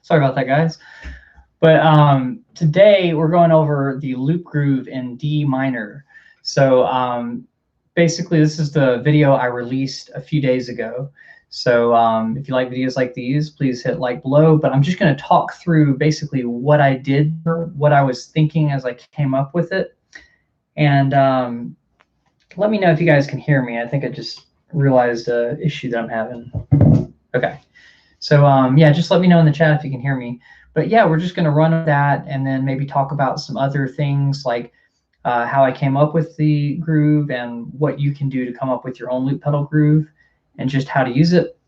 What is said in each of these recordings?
Sorry about that, guys. But today we're going over the loop groove in D minor. So basically this is the video I released a few days ago. So if you like videos like these, please hit like below. But I'm just going to talk through basically what I did, what I was thinking as I came up with it. And let me know if you guys can hear me. I think I just realized an issue that I'm having. Okay. So yeah, just let me know in the chat if you can hear me. But yeah, we're just going to run that and then maybe talk about some other things like how I came up with the groove and what you can do to come up with your own loop pedal groove and just how to use it.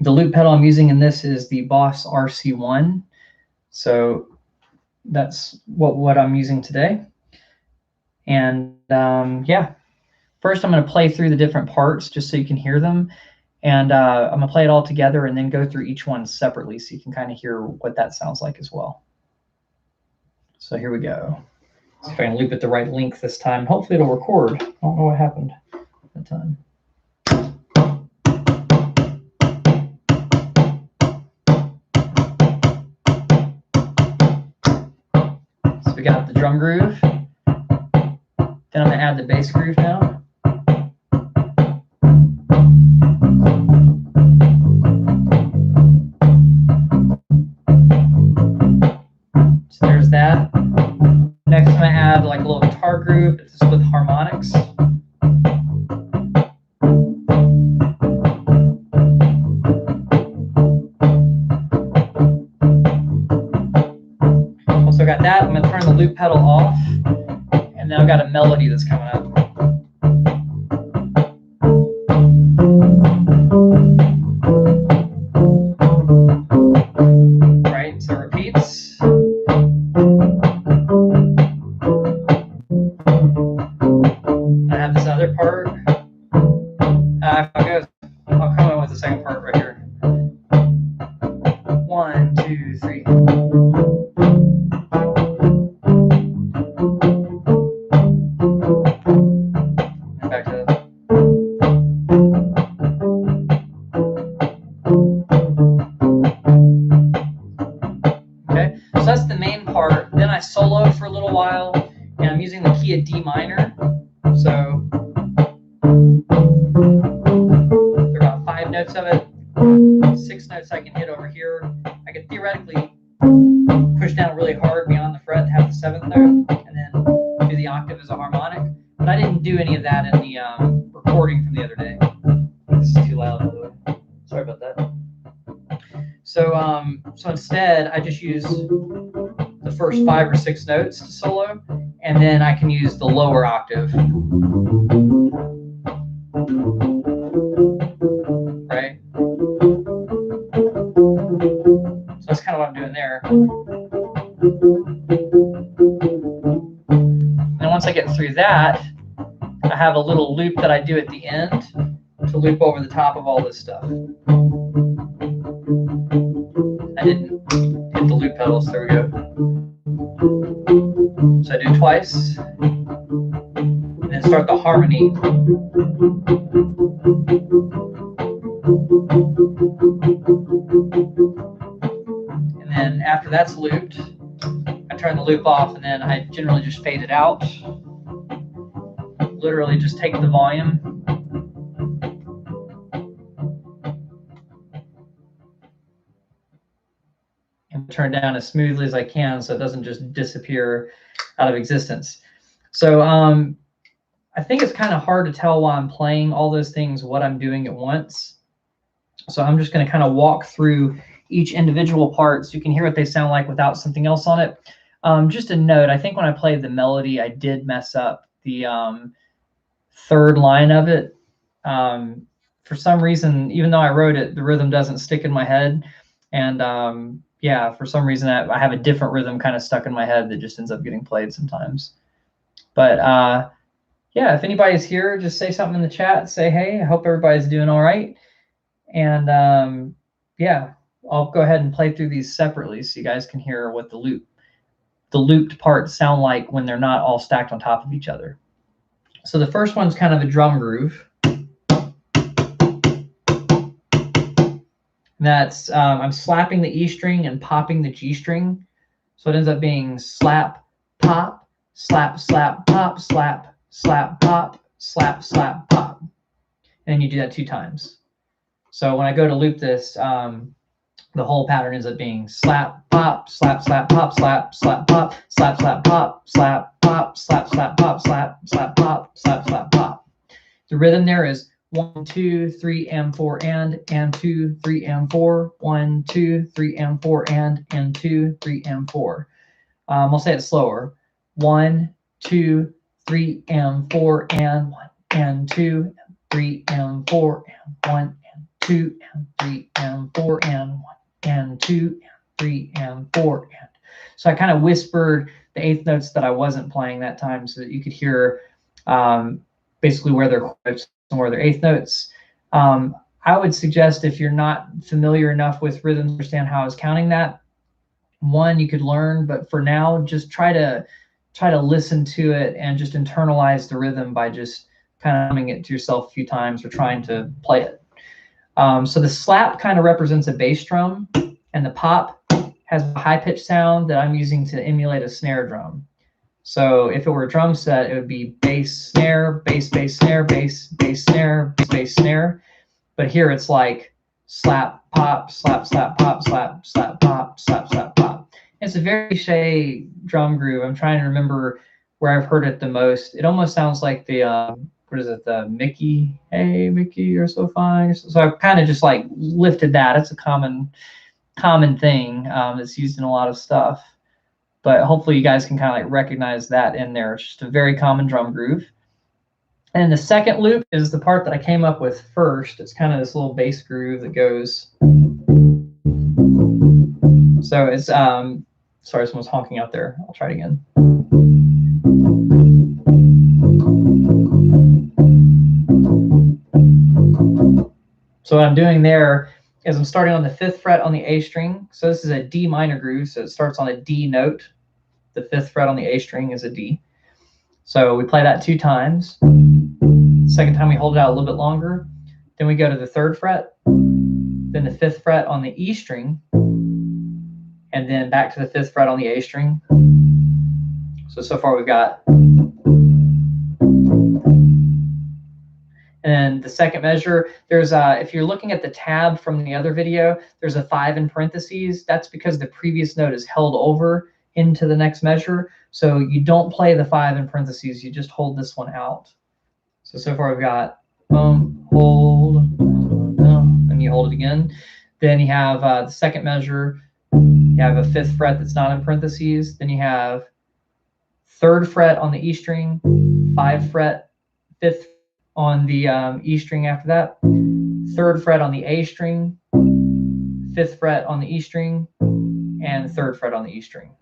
The loop pedal I'm using in this is the Boss RC1. So that's what I'm using today. And yeah, first I'm going to play through the different parts just so you can hear them. And I'm going to play it all together and then go through each one separately so you can kind of hear what that sounds like as well. So here we go. See if I can loop it the right length this time. Hopefully it'll record. I don't know what happened at the time. So we got the drum groove. Then I'm going to add the bass groove now. So there's that. Next, I'm going to add like a little guitar groove. This is with Harmonics. Also got that. I'm going to turn the loop pedal off. And then I've got a melody that's coming up. Right, so it repeats. I have this other part. I'll come in with the second part right here. 1, 2, 3. And back to that. Okay, so that's the main part. Then I solo for a little while, and I'm using the key of D minor. So there are about 5 notes of it. 6 notes I can hit over here. I could theoretically push down really hard beyond the fret to have the 7th note, and then do the octave as a harmonic. But I didn't do any of that in the recording from the other day. This is too loud, by the way. Sorry about that. So instead, I just use the first 5 or 6 notes to solo, and then I can use the lower octave. Right? So that's kind of what I'm doing there. And once I get through that, I have a little loop that I do at the end to loop over the top of all this stuff. I didn't hit the loop pedals. There we go. So I do it twice, and then start the harmony. And then after that's looped, I turn the loop off, and then I generally just fade it out. Literally just take the volume and turn it down as smoothly as I can so it doesn't just disappear out of existence. So I think it's kind of hard to tell while I'm playing all those things what I'm doing at once. So I'm just going to kind of walk through each individual part so you can hear what they sound like without something else on it. Just a note, I think when I played the melody, I did mess up the 3rd line of it. For some reason, even though I wrote it, the rhythm doesn't stick in my head. And yeah, for some reason, I have a different rhythm kind of stuck in my head that just ends up getting played sometimes. But yeah, if anybody's here, just say something in the chat. Say, hey, I hope everybody's doing all right. And yeah, I'll go ahead and play through these separately so you guys can hear what the looped parts sound like when they're not all stacked on top of each other. So the first one's kind of a drum groove. And that's, I'm slapping the E string and popping the G string. So it ends up being slap, pop, slap, slap, pop, slap, slap, pop, slap, slap, pop. And you do that 2 times. So when I go to loop this, the whole pattern ends up being slap, pop, slap, slap, pop, slap, slap, pop, slap, slap, pop, slap, pop, slap, slap, pop, slap, slap, pop, slap, slap, pop. The rhythm there is 1, 2, 3, and 4, and 2, 3, and 4, 1, 2, 3, and 4, and 2, 3, and 4. We'll say it slower. 1, 2, 3, and 4, and 1, and 2, 3, and 4, and 1, and 2, and 3, and 4, and 1, and 2, and 3, and 4, and. So I kind of whispered the eighth notes that I wasn't playing that time so that you could hear basically where they're chords and where they're eighth notes. I would suggest, if you're not familiar enough with rhythm to understand how I was counting that, one, you could learn, but for now, just try to listen to it and just internalize the rhythm by just kind of humming it to yourself a few times or trying to play it. So the slap kind of represents a bass drum, and the pop has a high-pitched sound that I'm using to emulate a snare drum. So if it were a drum set, it would be bass, snare, bass, bass, snare, bass, bass, snare, bass, bass, snare. But here it's like slap, pop, slap, slap, pop, slap, slap, pop, slap, slap, pop. It's a very cliche drum groove. I'm trying to remember where I've heard it the most. It almost sounds like the, what is it, the Mickey, hey, Mickey, you're so fine. So I've kind of just like lifted that. It's a common thing that's used in a lot of stuff. But hopefully you guys can kind of like recognize that in there. It's just a very common drum groove. And the second loop is the part that I came up with first. It's kind of this little bass groove that goes. So it's, sorry, someone's honking out there. I'll try it again. So what I'm doing there is I'm starting on the 5th fret on the A string. So this is a D minor groove, so it starts on a D note. The 5th fret on the A string is a D. So we play that 2 times. Second time we hold it out a little bit longer. Then we go to the 3rd fret, then the 5th fret on the E string, and then back to the 5th fret on the A string. So far we've got. And the second measure, there's if you're looking at the tab from the other video, there's a 5 in parentheses. That's because the previous note is held over into the next measure. So you don't play the 5 in parentheses, you just hold this one out. So far we've got hold, and you hold it again. Then you have the second measure, you have a 5th fret that's not in parentheses. Then you have 3rd fret on the E string, 5th fret, 5th on the E string after that, 3rd fret on the A string, 5th fret on the E string, and 3rd fret on the E string.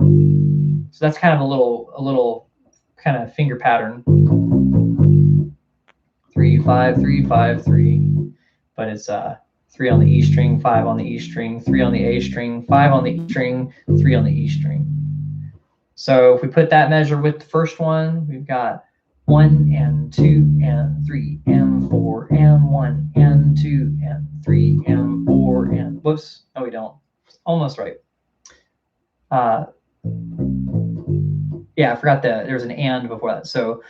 So that's kind of a little kind of finger pattern. 3, 5, 3, 5, 3. But it's 3 on the E string, 5 on the E string, 3 on the A string, 5 on the E string, 3 on the E string. So if we put that measure with the first one, we've got 1 and 2 and 3 and 4 and 1 and 2 and 3 and 4 and whoops, no we don't. Almost right. Yeah, I forgot that there's an and before that. So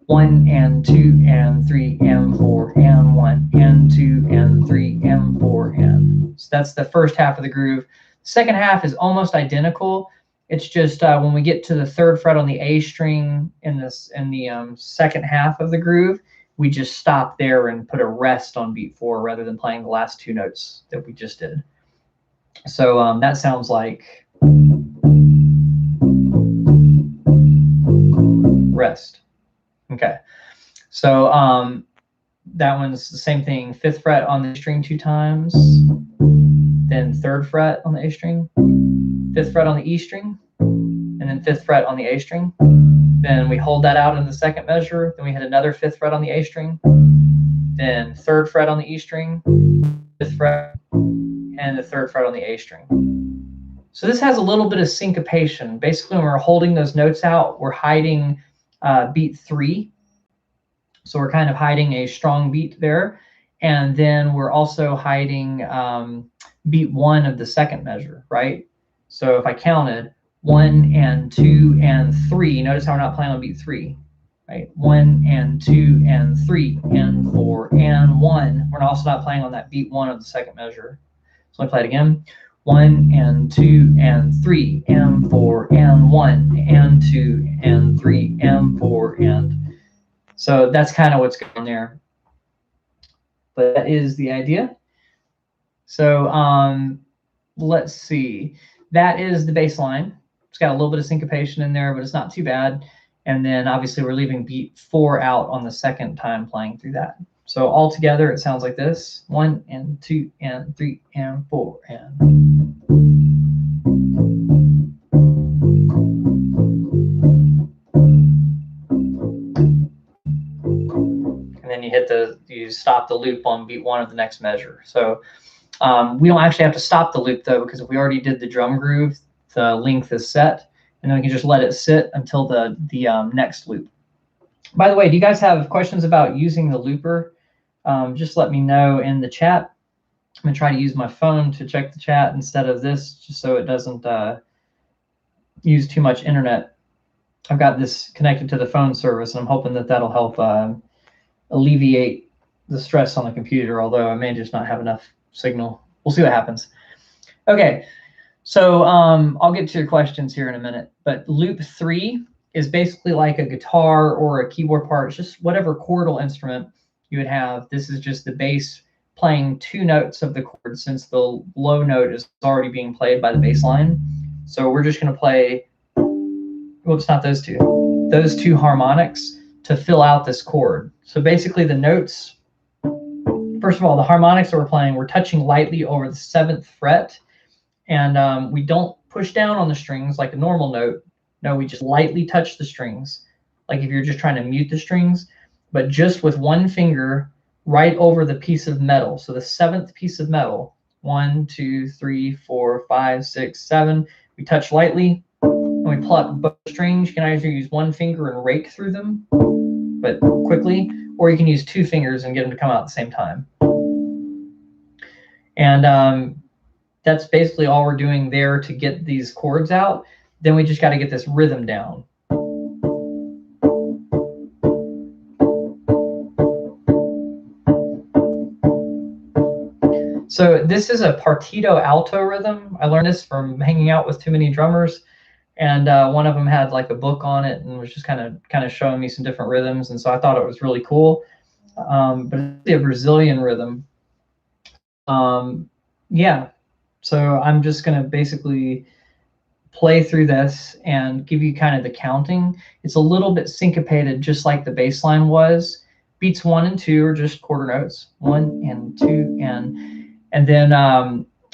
1 and 2 and 3 and 4 and 1 and 2 and 3 and 4 and. So that's the first half of the groove. The second half is almost identical. It's just when we get to the 3rd fret on the A string in the second half of the groove, we just stop there and put a rest on beat 4 rather than playing the last 2 notes that we just did. So that sounds like rest. Okay, so that one's the same thing. 5th fret on the string 2 times, then 3rd fret on the A string, 5th fret on the E string, and then 5th fret on the A string. Then we hold that out in the second measure. Then we hit another 5th fret on the A string, then 3rd fret on the E string, 5th fret, and the 3rd fret on the A string. So this has a little bit of syncopation. Basically, when we're holding those notes out, we're hiding beat 3. So we're kind of hiding a strong beat there. And then we're also hiding beat 1 of the second measure, right? So if I counted 1 and 2 and 3, notice how we're not playing on beat 3, right? 1 and 2 and 3 and 4 and 1. We're also not playing on that beat 1 of the second measure. So let me play it again. 1 and 2 and 3 and 4 and 1 and 2 and 3 and 4 and. So that's kind of what's going on there. But that is the idea. So let's see. That is the bass line. It's got a little bit of syncopation in there, but it's not too bad. And then obviously we're leaving beat 4 out on the second time playing through that. So all together it sounds like this. 1 and 2 and 3 and 4 and. And then you stop the loop on beat 1 of the next measure. So we don't actually have to stop the loop though, because if we already did the drum groove, the length is set, and then we can just let it sit until the next loop. By the way, do you guys have questions about using the looper? Just let me know in the chat. I'm gonna try to use my phone to check the chat instead of this, just so it doesn't use too much internet. I've got this connected to the phone service, and I'm hoping that that'll help alleviate the stress on the computer, although I may just not have enough signal. We'll see what happens. Okay, so I'll get to your questions here in a minute, but loop 3 is basically like a guitar or a keyboard part. It's just whatever chordal instrument you would have. This is just the bass playing 2 notes of the chord, since the low note is already being played by the bass line. So we're just going to play, well, it's not those two harmonics to fill out this chord. So basically the notes, first of all, the harmonics that we're playing, we're touching lightly over the 7th fret, and we don't push down on the strings like a normal note. No, we just lightly touch the strings, like if you're just trying to mute the strings, but just with one finger right over the piece of metal. So the 7th piece of metal, 1, 2, 3, 4, 5, 6, 7, we touch lightly, and we pluck both strings. You can either use one finger and rake through them, but quickly, or you can use 2 fingers and get them to come out at the same time. And that's basically all we're doing there to get these chords out. Then we just got to get this rhythm down. So this is a partito alto rhythm. I learned this from hanging out with too many drummers, and one of them had like a book on it and was just kind of showing me some different rhythms, and so I thought it was really cool. But it's a Brazilian rhythm. Yeah, so I'm just gonna basically play through this and give you kind of the counting. It's a little bit syncopated, just like the bass line was. Beats 1 and 2 are just quarter notes, 1 and 2 and then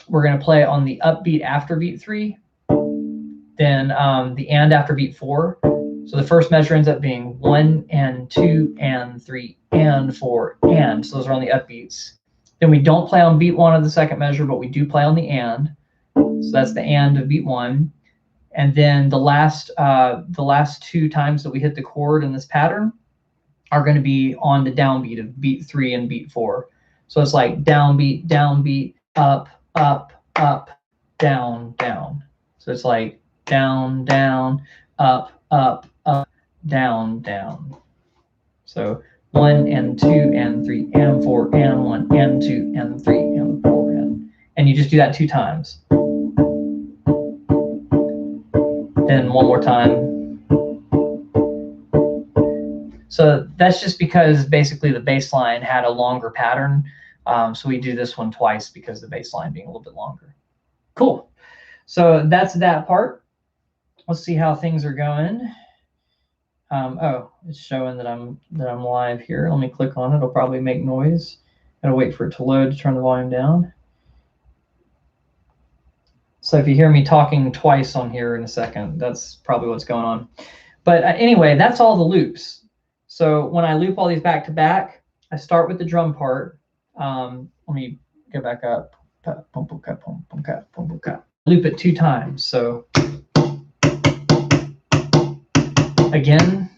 we're gonna play on the upbeat after beat 3, then the and after beat 4. So the first measure ends up being 1 and 2 and 3 and 4 and. So those are on the upbeats. Then we don't play on beat 1 of the second measure, but we do play on the and. So that's the and of beat 1. And then the last 2 times that we hit the chord in this pattern are going to be on the downbeat of beat 3 and beat 4. So it's like downbeat, downbeat, up, up, up, down, down. So it's like down, down, up, up, up, down, down. So 1 and 2 and 3 and 4 and 1 and 2 and 3 and 4 and you just do that 2 times. Then one more time. So that's just because basically the bass line had a longer pattern. So we do this one twice because the bass line being a little bit longer. Cool. So that's that part. Let's see how things are going. Oh, it's showing that I'm live here. Let me click on it. It'll probably make noise. Gotta wait for it to load to turn the volume down. So if you hear me talking twice on here in a second, that's probably what's going on. But anyway, that's all the loops. So when I loop all these back to back, I start with the drum part. Let me get back up. Loop it 2 times. So again,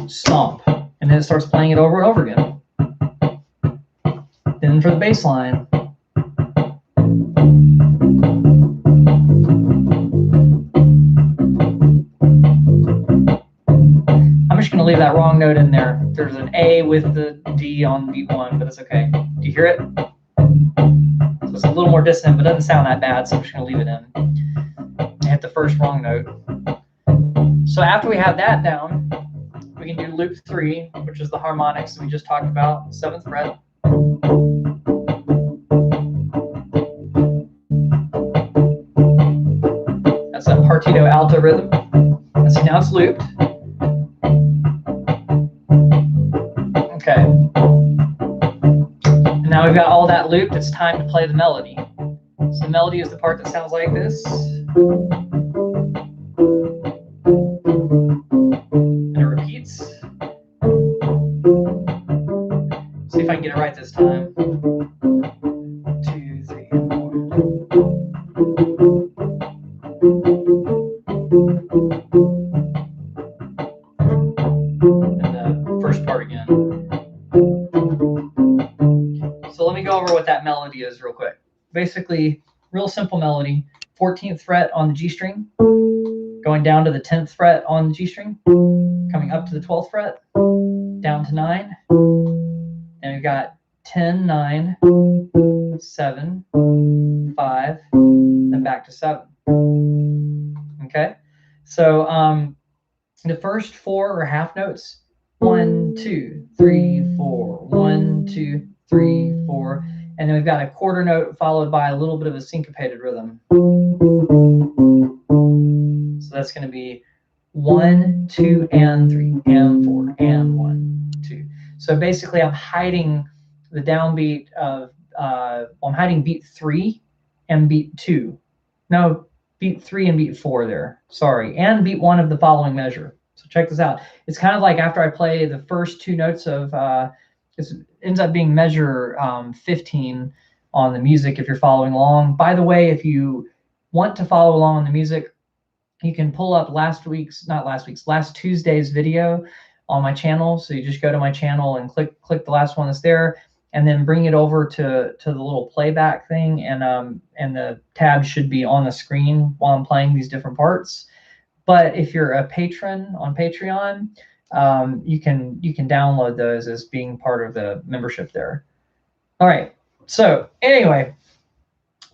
stomp. And then it starts playing it over and over again. Then for the bass line. I'm just going to leave that wrong note in there. There's an A with the D on beat 1, but it's okay. Do you hear it? So it's a little more dissonant, but it doesn't sound that bad, so I'm just going to leave it in. I hit the first wrong note. So after we have that down, we can do loop 3, which is the harmonics that we just talked about, 7th fret. That's that partito alto rhythm. And see, now it's looped. Okay. And now we've got all that looped. It's time to play the melody. So the melody is the part that sounds like this. And it repeats. See if I can get it right this time. 2, 3, and 4. And the first part again. So let me go over what that melody is real quick. Basically, real simple melody. 14th fret on the G string, going down to the 10th fret on the G string, coming up to the 12th fret, down to 9, and we've got 10, 9, 7, 5, then back to 7. Okay, so the first 4 are half notes. 1, 2, 3, 4. 1, 2, 3, 4. And then we've got a quarter note followed by a little bit of a syncopated rhythm. So that's going to be 1, 2, and 3, and 4, and 1, 2. So basically I'm hiding the downbeat of, I'm hiding beat 3 and beat 2. No, beat 3 and beat 4 there. Sorry. And beat 1 of the following measure. So check this out. It's kind of like after I play the first 2 notes of, it ends up being measure 15 on the music if you're following along. By the way, if you want to follow along on the music, you can pull up last Tuesday's video on my channel. So you just go to my channel and click the last one that's there, and then bring it over to the little playback thing, and the tab should be on the screen while I'm playing these different parts. But if you're a patron on Patreon, you can download those as being part of the membership there. All right. So anyway,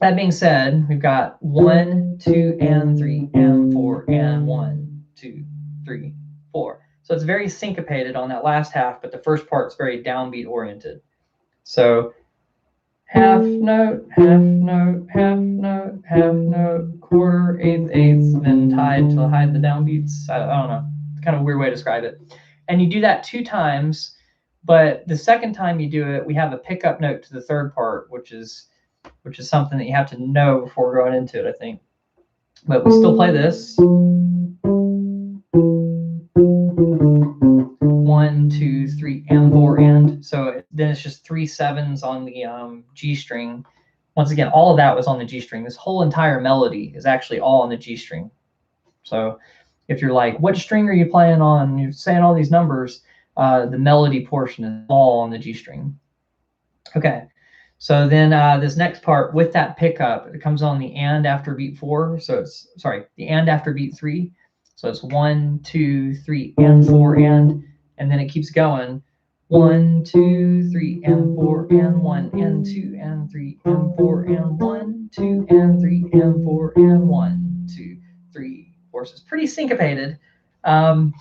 that being said, we've got 1, 2, and 3, and 4, and 1, 2, 3, 4. So it's very syncopated on that last half, but the first part's very downbeat oriented. So half note, half note, half note, half note, quarter, eighth, eighth, then tied to hide the downbeats. I don't know. It's kind of a weird way to describe it. And you do that 2 times, but the second time you do it, we have a pickup note to the third part, which is something that you have to know before going into it, I think. But we still play this. 1, 2, 3, and 4, and. So then it's just 3 7s on the G string. Once again, all of that was on the G string. This whole entire melody is actually all on the G string. So if you're like, what string are you playing on? You're saying all these numbers. The melody portion is all on the G string. Okay. So then this next part with that pickup, it comes on the and after beat 4. So it's, sorry, the and after beat 3. So it's 1, 2, 3, and 4, and then it keeps going. 1, 2, 3, and 4, and 1, and 2, and 3, and 4, and 1, 2, and 3, and 4, and 1, 2, 3, 4. So it's pretty syncopated. I'm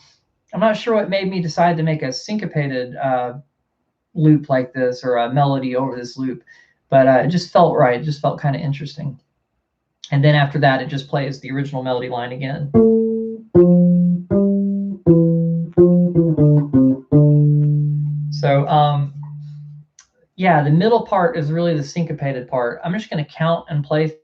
not sure what made me decide to make a syncopated loop like this, or a melody over this loop, but it just felt right. It just felt kind of interesting. And then after that, it just plays the original melody line again. So yeah, the middle part is really the syncopated part. I'm just going to count and play.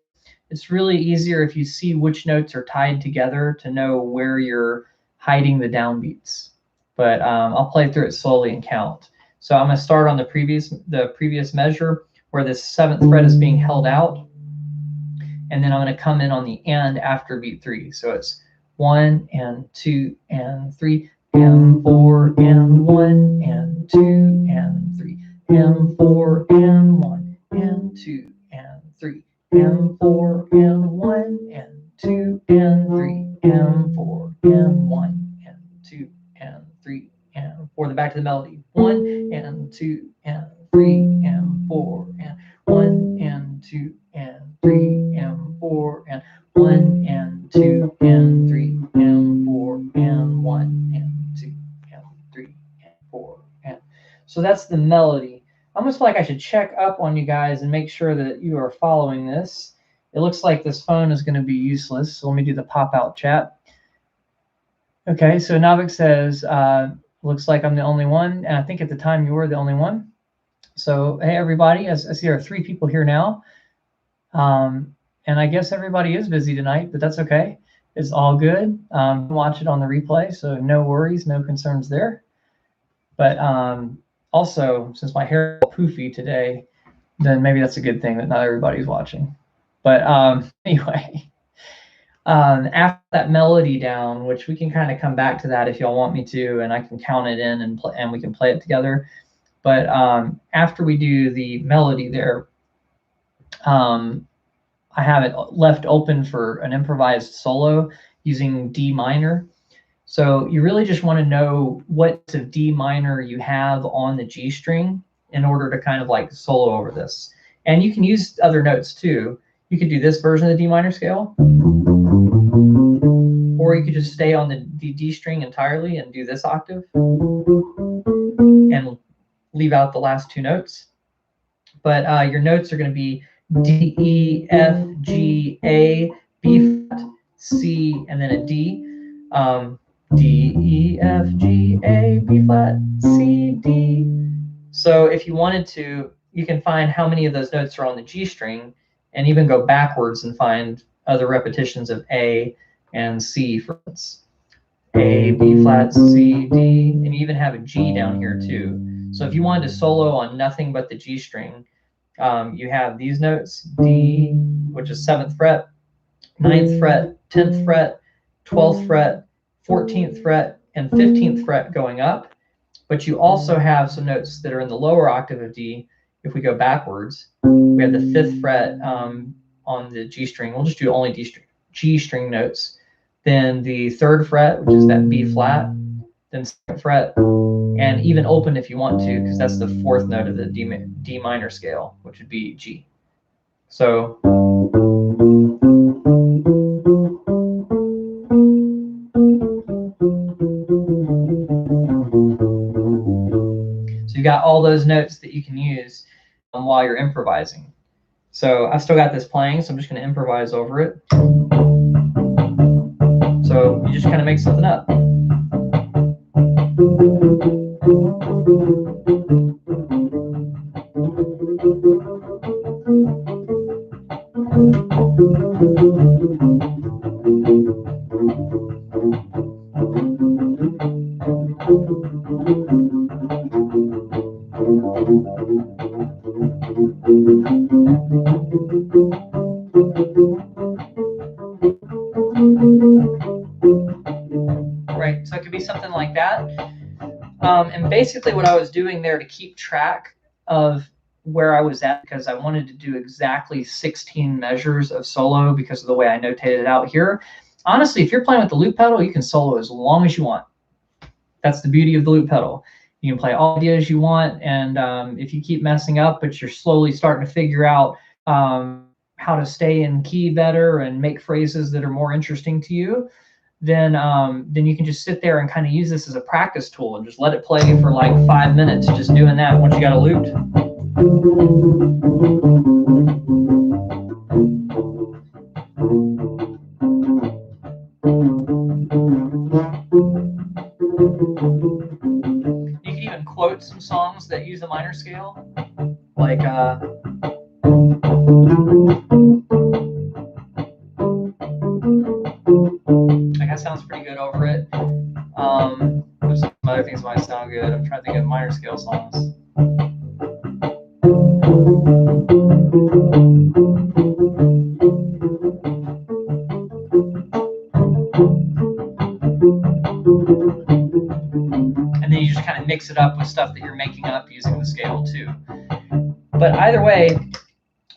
It's really easier if you see which notes are tied together to know where you're hiding the downbeats. But I'll play through it slowly and count. So I'm going to start on the previous measure where this 7th fret is being held out, and then I'm going to come in on the and after beat 3. So it's 1 and 2 and 3. M4 and 1 and 2 and 3, M4 and 1 and 2 and 3, M4 and 1 and 2 and 3, M4 and 1 and 2 and 3 and 4. Then back to the melody. 1 and 2 and 3 and 4 and 1 and 2 and 3 and 4 and 1 and 2 and 3 and 4 and 1 and 2 and 3 and 4 and. So that's the melody. I almost feel like I should check up on you guys and make sure that you are following this. It looks like this phone is going to be useless, so let me do the pop-out chat. Okay, so Navik says, looks like I'm the only one, and I think at the time you were the only one. So, hey, everybody, I see there are 3 people here now. And I guess everybody is busy tonight, but that's okay. It's all good. Watch it on the replay, so no worries, no concerns there. But also, since my hair is poofy today, then maybe that's a good thing that not everybody's watching. But anyway, after that melody down, which we can kind of come back to that if y'all want me to, and I can count it in and we can play it together. But after we do the melody there, I have it left open for an improvised solo using D minor. So you really just want to know what of D minor you have on the G string in order to kind of like solo over this. And you can use other notes too. You could do this version of the D minor scale, or you could just stay on the D string entirely and do this octave and leave out the last 2 notes. But your notes are going to be D, E, F, G, A, B flat, C, and then a D. D, E, F, G, A, B flat, C, D. So if you wanted to, you can find how many of those notes are on the G string and even go backwards and find other repetitions of A and C, for instance. A, B flat, C, D, and you even have a G down here too. So if you wanted to solo on nothing but the G string, you have these notes, D, which is 7th fret, 9th fret, 10th fret, 12th fret, 14th fret, and 15th fret going up. But you also have some notes that are in the lower octave of D. If we go backwards, we have the 5th fret on the G string. We'll just do only G string notes. Then the 3rd fret, which is that B flat, then 2nd fret, and even open if you want to, because that's the 4th note of the D minor scale, which would be G. So you got all those notes that you can use while you're improvising. So I still got this playing, so I'm just going to improvise over it. So you just kind of make something up. Right, so it could be something like that. And basically what I was doing there to keep track of where I was at, because I wanted to do exactly 16 measures of solo because of the way I notated it out here. Honestly, if you're playing with the loop pedal, you can solo as long as you want. That's the beauty of the loop pedal. You can play all ideas you want, and if you keep messing up, but you're slowly starting to figure out how to stay in key better and make phrases that are more interesting to you, then you can just sit there and kind of use this as a practice tool and just let it play for like 5 minutes, just doing that once you got it looped. You can even quote some songs that use a minor scale, like that sounds pretty good over it. There's some other things that might sound good. I'm trying to think of minor scale songs. mix it up with stuff that you're making up using the scale too. But either way,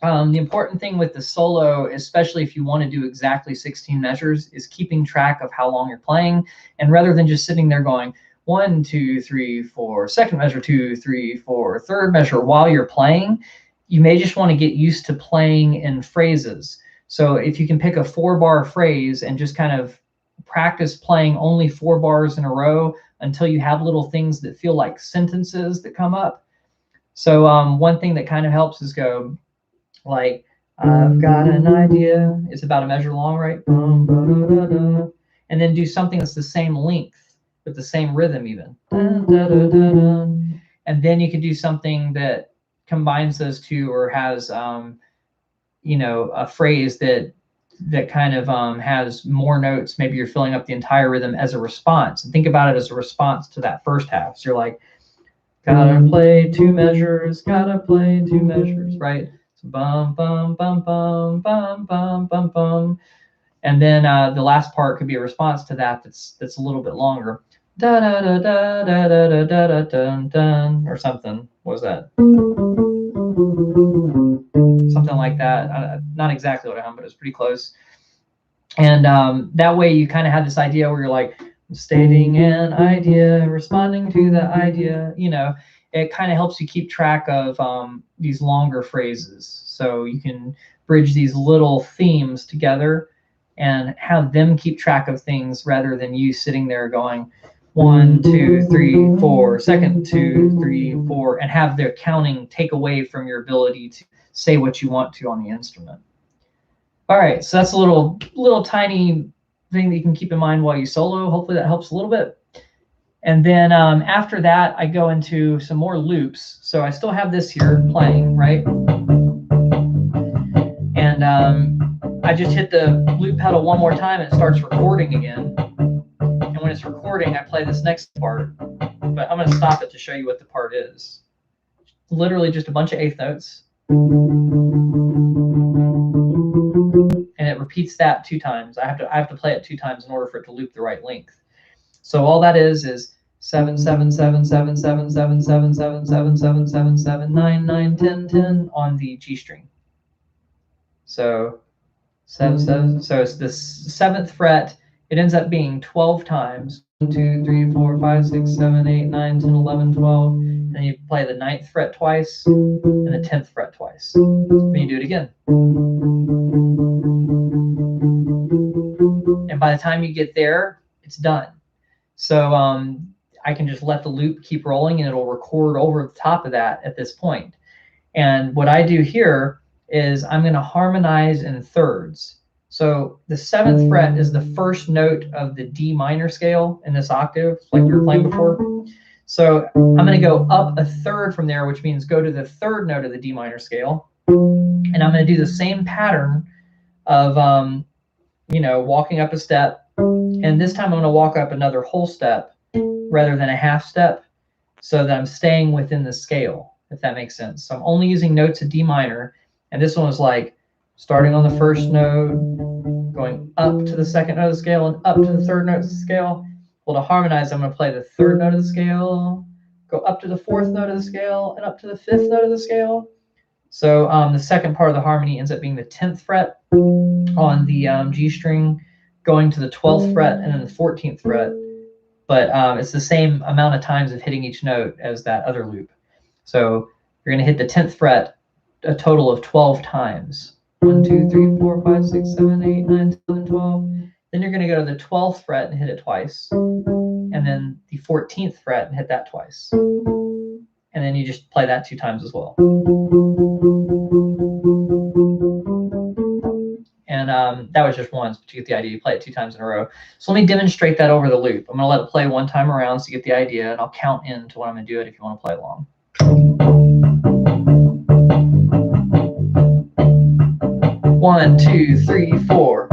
the important thing with the solo, especially if you want to do exactly 16 measures, is keeping track of how long you're playing. And rather than just sitting there going 1, 2, 3, 4, second measure, 2, 3, 4, third measure while you're playing, you may just want to get used to playing in phrases. So if you can pick a 4-bar phrase and just kind of practice playing only 4 bars in a row until you have little things that feel like sentences that come up. So one thing that kind of helps is go like, I've got an idea. It's about a measure long, right? And then do something that's the same length with the same rhythm even. And then you could do something that combines those two, or has you know, a phrase that kind of has more notes. Maybe you're filling up the entire rhythm as a response, and think about it as a response to that first half. So you're like, gotta play 2 measures, gotta play 2 measures, right? So bum bum bum bum bum bum bum bum, and then the last part could be a response to that. That's a little bit longer. Da da da da da da da da da dun dun, or something. What was that? Something like that. Not exactly what I hum, but it's pretty close. And that way you kind of have this idea where you're like, stating an idea, responding to the idea. You know, it kind of helps you keep track of these longer phrases. So you can bridge these little themes together and have them keep track of things rather than you sitting there going 1, 2, 3, 4, second 2, 3, 4, and have their counting take away from your ability to say what you want to on the instrument. All right, so that's a little tiny thing that you can keep in mind while you solo. Hopefully that helps a little bit. And then after that, I go into some more loops. So I still have this here playing, right? And I just hit the loop pedal one more time and it starts recording again. And when it's recording, I play this next part. But I'm going to stop it to show you what the part is. Literally just a bunch of eighth notes. And it repeats that 2 times. I have to play it 2 times in order for it to loop the right length. So all that is 7 7 7 7 7 7 7 7 7 7 7 7 9 9 10 10 on the G string. So 7 7. So it's the 7th fret. It ends up being 12 times. 1 2 3 4 5 6 7 8 9 10 11 12. And then you play the 9th fret twice and the 10th fret twice. Then you do it again. And by the time you get there, it's done. So I can just let the loop keep rolling and it'll record over the top of that at this point. And what I do here is I'm going to harmonize in thirds. So the 7th fret is the first note of the D minor scale in this octave, like we were playing before. So I'm going to go up a third from there, which means go to the 3rd note of the D minor scale. And I'm going to do the same pattern of, you know, walking up a step. And this time I'm going to walk up another whole step rather than a half step, so that I'm staying within the scale, if that makes sense. So I'm only using notes of D minor. And this one was like starting on the 1st note, going up to the 2nd note of the scale, and up to the 3rd note of the scale. Well, to harmonize, I'm going to play the 3rd note of the scale, go up to the 4th note of the scale, and up to the 5th note of the scale. So the second part of the harmony ends up being the 10th fret on the G string, going to the 12th fret and then the 14th fret. But it's the same amount of times of hitting each note as that other loop. So you're going to hit the 10th fret a total of 12 times. 1 2 3 4 5 6 7 8 9 10 11 12. Then you're going to go to the 12th fret and hit it twice. And then the 14th fret and hit that twice. And then you just play that 2 times as well. And that was just once, but you get the idea. You play it 2 times in a row. So let me demonstrate that over the loop. I'm going to let it play 1 time around so you get the idea, and I'll count in to when I'm going to do it if you want to play along. 1 2 3 4.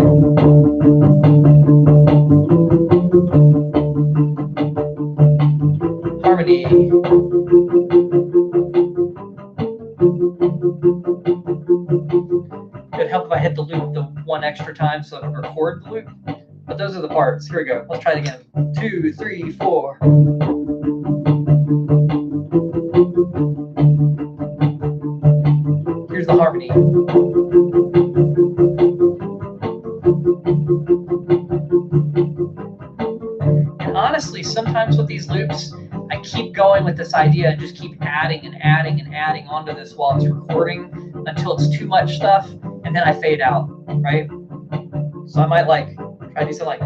Harmony. It'd help if I hit the loop the 1 extra time so it would record the loop. But those are the parts. Here we go. Let's try it again. 2 3 4. Here's the harmony. And honestly, sometimes with these loops, I keep going with this idea and just keep adding and adding and adding onto this while it's recording until it's too much stuff, and then I fade out, right? So I might like try to do something like.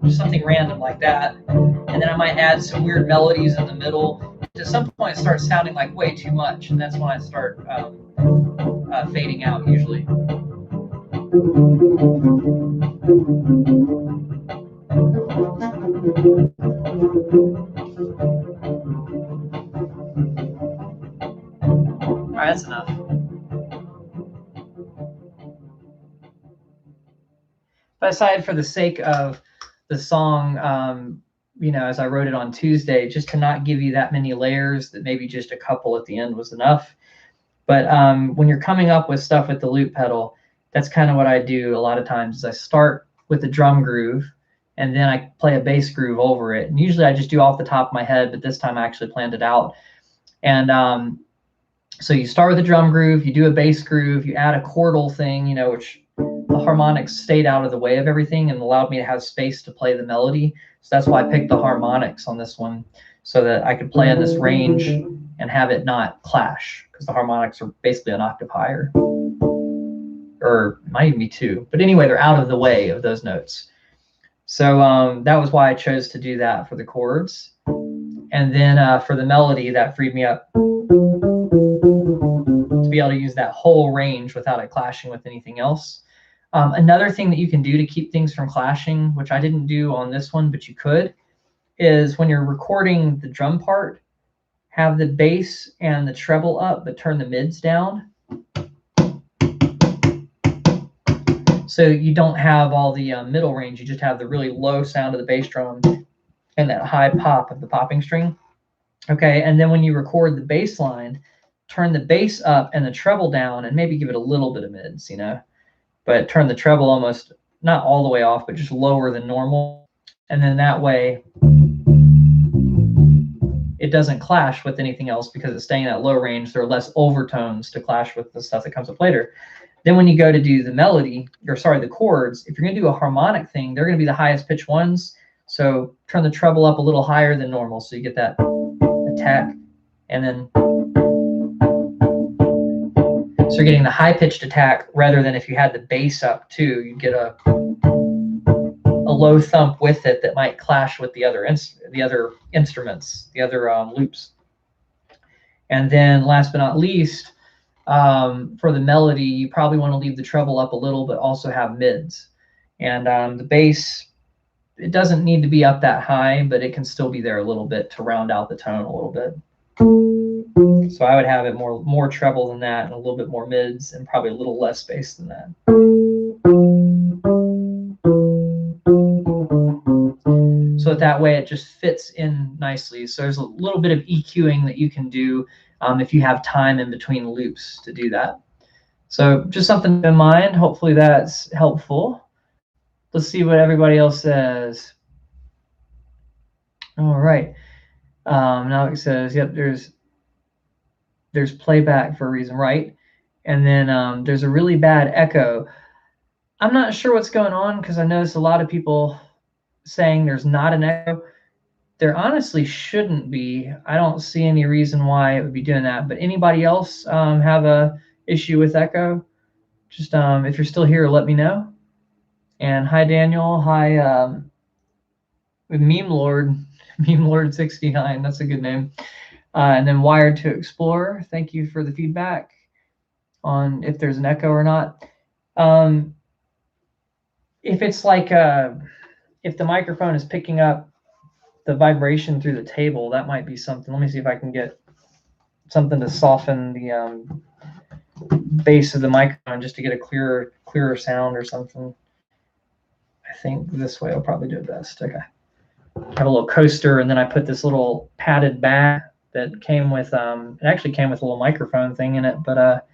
Just something random like that, and then I might add some weird melodies in the middle. At some point, it starts sounding like way too much, and that's when I start fading out usually. All right, that's enough. But aside for the sake of the song, you know, as I wrote it on Tuesday, just to not give you that many layers, that maybe just a couple at the end was enough. But when you're coming up with stuff with the loop pedal, that's kind of what I do a lot of times. Is I start with the drum groove, and then I play a bass groove over it. And usually I just do off the top of my head, but this time I actually planned it out. And so you start with a drum groove, you do a bass groove, you add a chordal thing, you know, which the harmonics stayed out of the way of everything and allowed me to have space to play the melody. So that's why I picked the harmonics on this one, so that I could play in this range and have it not clash, because the harmonics are basically an octave higher, or might even be two. But anyway, they're out of the way of those notes. So that was why I chose to do that for the chords. And then for the melody, that freed me up to be able to use that whole range without it clashing with anything else. Another thing that you can do to keep things from clashing, which I didn't do on this one, but you could, is when you're recording the drum part, have the bass and the treble up, but turn the mids down. So you don't have all the middle range, you just have the really low sound of the bass drum and that high pop of the popping string. Okay, and then when you record the bass line, turn the bass up and the treble down, and maybe give it a little bit of mids, you know, but turn the treble almost, not all the way off, but just lower than normal. And then that way it doesn't clash with anything else, because it's staying at low range. There are less overtones to clash with the stuff that comes up later. Then when you go to do the melody, or sorry, the chords, if you're going to do a harmonic thing, they're going to be the highest pitch ones. So turn the treble up a little higher than normal, so you get that attack. And then so you're getting the high pitched attack, rather than if you had the bass up too, you'd get a low thump with it that might clash with the other instruments, the other loops. And then last but not least, for the melody, you probably want to leave the treble up a little, but also have mids. And the bass, it doesn't need to be up that high, but it can still be there a little bit to round out the tone a little bit. So I would have it more treble than that, and a little bit more mids, and probably a little less bass than that. So that way it just fits in nicely. So there's a little bit of EQing that you can do if you have time in between loops to do that. So just something in mind. Hopefully that's helpful. Let's see what everybody else says. All right. Now it says, yep, there's playback for a reason, right? And then there's a really bad echo. I'm not sure what's going on, because I noticed a lot of people saying there's not an echo. There honestly shouldn't be. I don't see any reason why it would be doing that. But anybody else have a issue with echo? Just if you're still here, let me know. And hi, Daniel. Hi, Meme Lord, Meme Lord 69. That's a good name. And then Wired to Explore. Thank you for the feedback on if there's an echo or not. If it's like if the microphone is picking up the vibration through the table, that might be something. Let me see if I can get something to soften the base of the microphone, just to get a clearer sound or something. I think this way will probably do it best. Okay. I have a little coaster, and then I put this little padded bag that came with it actually came with a little microphone thing in it, but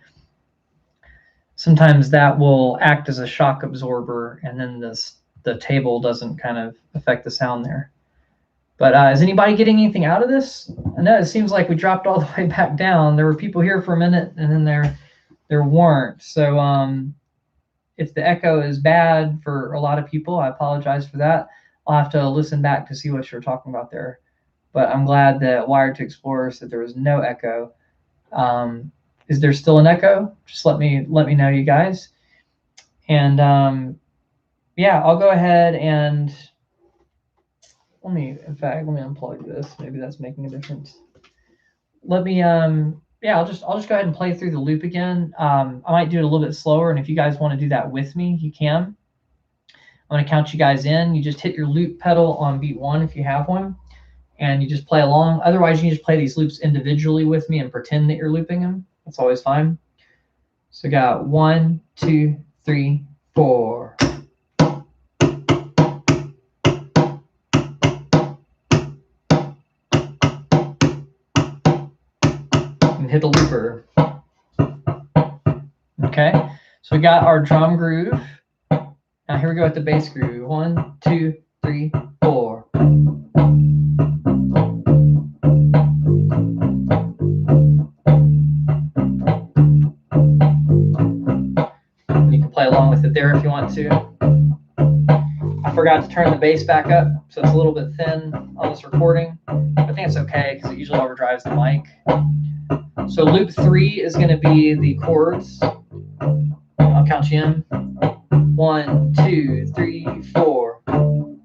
sometimes that will act as a shock absorber, and then the table doesn't kind of affect the sound there. But is anybody getting anything out of this? I know it seems like we dropped all the way back down. There were people here for a minute, and then there weren't. So if the echo is bad for a lot of people, I apologize for that. I'll have to listen back to see what you're talking about there. But I'm glad that Wired to Explorer said there was no echo. Is there still an echo? Just let me know, you guys. And yeah, I'll go ahead and let me unplug this. Maybe that's making a difference. Let me yeah, I'll just go ahead and play through the loop again. I might do it a little bit slower, and if you guys want to do that with me, you can. I'm going to count you guys in. You just hit your loop pedal on beat 1 if you have one, and you just play along. Otherwise, you can just play these loops individually with me and pretend that you're looping them. That's always fine. So got 1, 2, 3, 4. And hit the looper. Okay, so we got our drum groove. Now here we go with the bass groove. 1, 2, 3, 4. You can play along with it there if you want to. I forgot to turn the bass back up, so it's a little bit thin on this recording. I think it's okay because it usually overdrives the mic. So loop 3 is going to be the chords. I'll count you in. 1, 2, 3, 4. And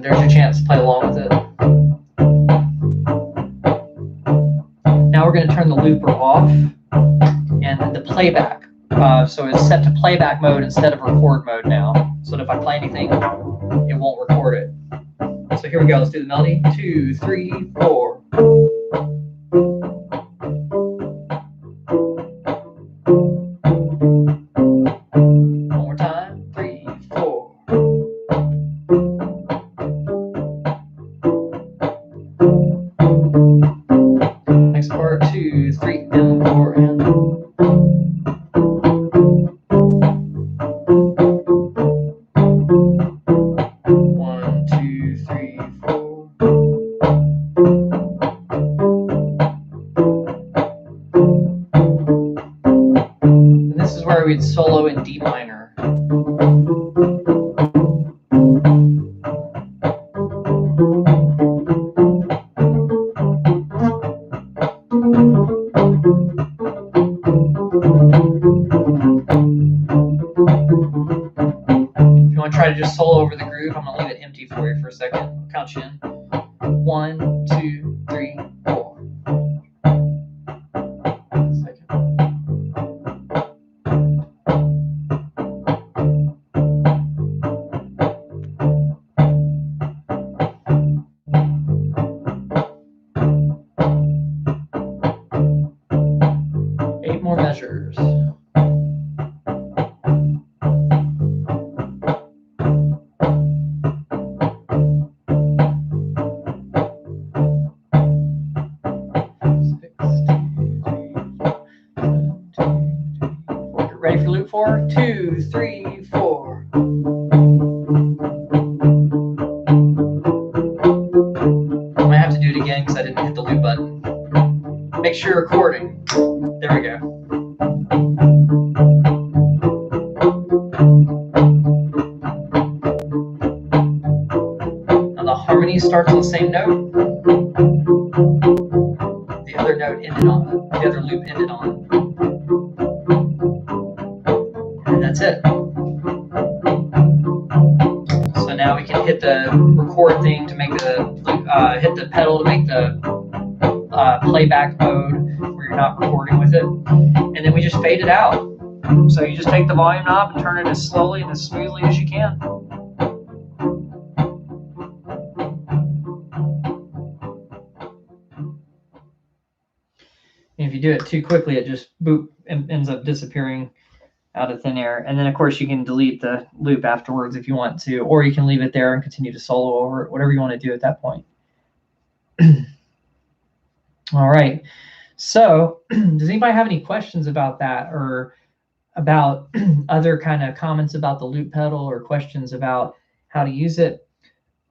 there's your chance to play along with it. Now we're going to turn the looper off and the playback. So it's set to playback mode instead of record mode now. So that if I play anything, it won't record it. So here we go. Let's do the melody. 2, 3, 4. One more time. 3, 4. Next part. 2, 3, and 4, and. We'd solo in D minor. If you want to try to just solo over the groove, I'm going to leave it empty for you for a second. I'll count you in. 1, 2, 3, 4. More measures. Ready for loop 4? 2, 3, 4. I might have to do it again because I didn't hit the loop button. Make sure you're recording. There we go. Now the harmony starts on the same note. The other note ended on. The other loop ended on. And that's it. So now we can hit the record thing to make the hit the pedal to make the playback mode where you're not recording with it, and then we just fade it out. So you just take the volume knob and turn it as slowly and as smoothly as you can. And if you do it too quickly, it just boop and ends up disappearing out of thin air. And then of course you can delete the loop afterwards if you want to, or you can leave it there and continue to solo over it, whatever you want to do at that point. All right. So does anybody have any questions about that, or about other kind of comments about the loop pedal, or questions about how to use it,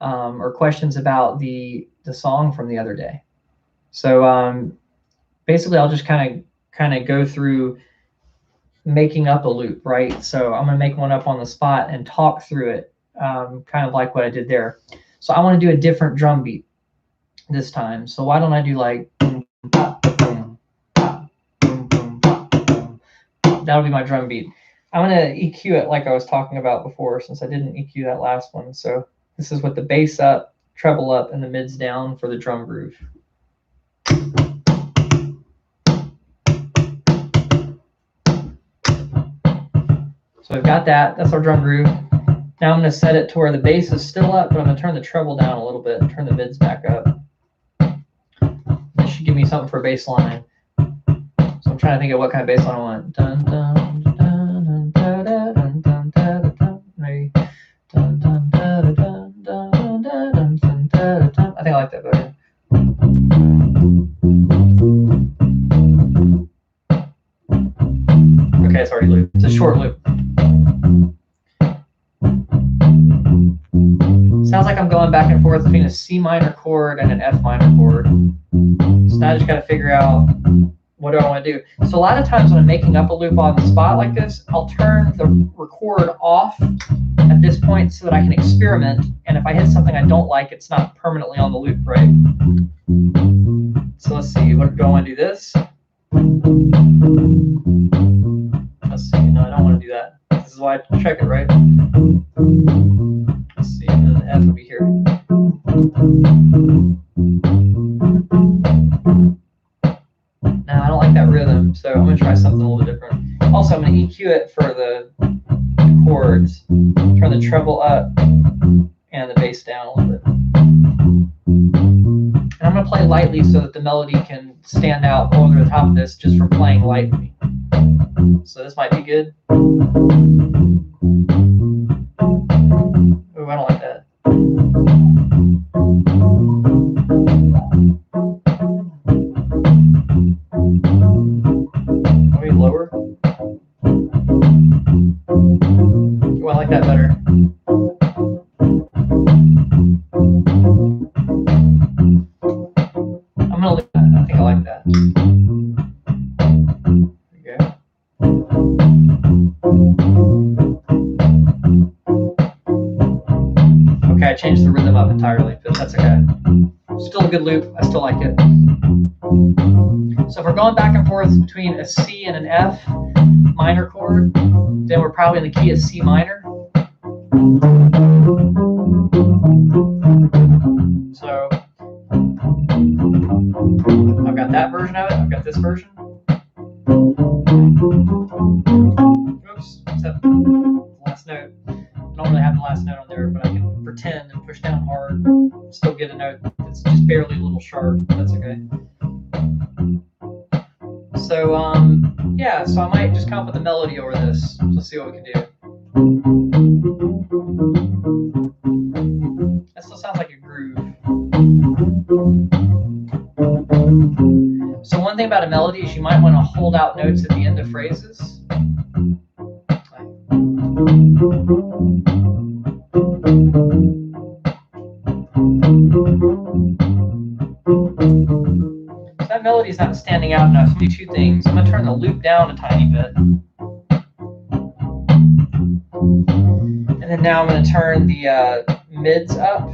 or questions about the song from the other day? So basically I'll just kind of go through making up a loop, right? So I'm going to make one up on the spot and talk through it, kind of like what I did there. So I want to do a different drum beat this time. So why don't I do like boom, pop, boom, pop, boom, boom, pop, boom. That'll be my drum beat. I'm going to EQ it like I was talking about before, since I didn't EQ that last one. So this is with the bass up, treble up, and the mids down for the drum groove. So I've got that. That's our drum groove. Now I'm going to set it to where the bass is still up, but I'm going to turn the treble down a little bit and turn the mids back up. This should give me something for a bass line. So I'm trying to think of what kind of bass line I want. Dun, dun, dun, dun, dun, dun, dun, dun, dun, maybe. Dun, dun, dun, dun, dun, dun, dun, dun, dun, dun. I think I like that better. Okay, it's already looped. It's a short loop. Sounds like I'm going back and forth between a C minor chord and an F minor chord. So now I just got to figure out, what do I want to do? So a lot of times when I'm making up a loop on the spot like this, I'll turn the record off at this point so that I can experiment. And if I hit something I don't like, it's not permanently on the loop, right? So let's see, what do I want to do this? Let's see, no, I don't want to do that. This is why I check it, right? Let's see, and then the F will be here. Now I don't like that rhythm, so I'm going to try something a little bit different. Also, I'm going to EQ it for the chords. Turn the treble up and the bass down a little bit. And I'm going to play lightly so that the melody can stand out over the top of this just from playing lightly. So this might be good. Oh, I don't like that. Maybe lower. Oh, I like that better. I'm gonna leave that. I think I like that. Okay, I changed the rhythm up entirely, but that's okay. Still a good loop. I still like it. So if we're going back and forth between a C and an F minor chord, then we're probably in the key of C minor. So I've got that version of it. I've got this version. Oops, except the last note. I don't really have the last note on there, but I can pretend and push down hard, still get a note that's just barely a little sharp. That's okay. So yeah, so I might just come up with a melody over this. So let's see what we can do. That still sounds like a groove. So one thing about a melody is you might want to hold out notes at the end of phrases. So that melody is not standing out enough. So I'm going to do two things. I'm going to turn the loop down a tiny bit. And then now I'm going to turn the mids up.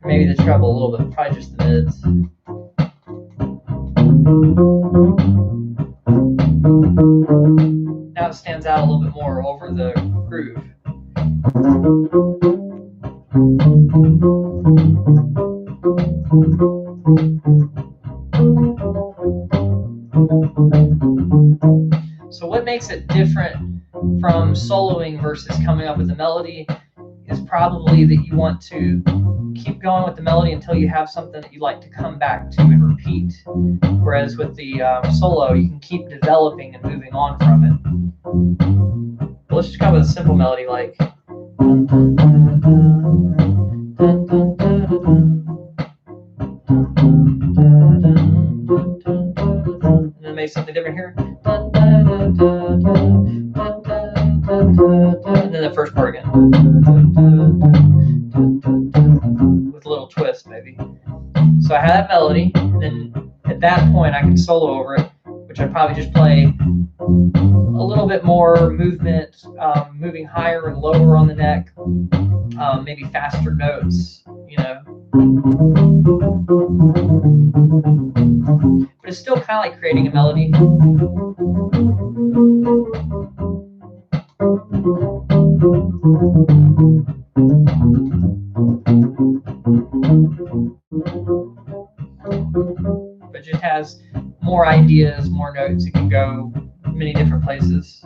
Maybe the treble a little bit, probably just the mids. Now it stands out a little bit more over the groove. So what makes it different from soloing versus coming up with a melody is probably that you want to keep going with the melody until you have something that you like to come back to and repeat. Whereas with the solo, you can keep developing and moving on from it. But let's just come up with a simple melody like. And then maybe something different here. And then the first part again. With a little twist, maybe. So I have that melody, and then at that point I can solo over it, which I'd probably just play a little bit more movement, moving higher and lower on the neck, maybe faster notes, you know. But it's still kind of like creating a melody. But just has more ideas, more notes. It can go many different places.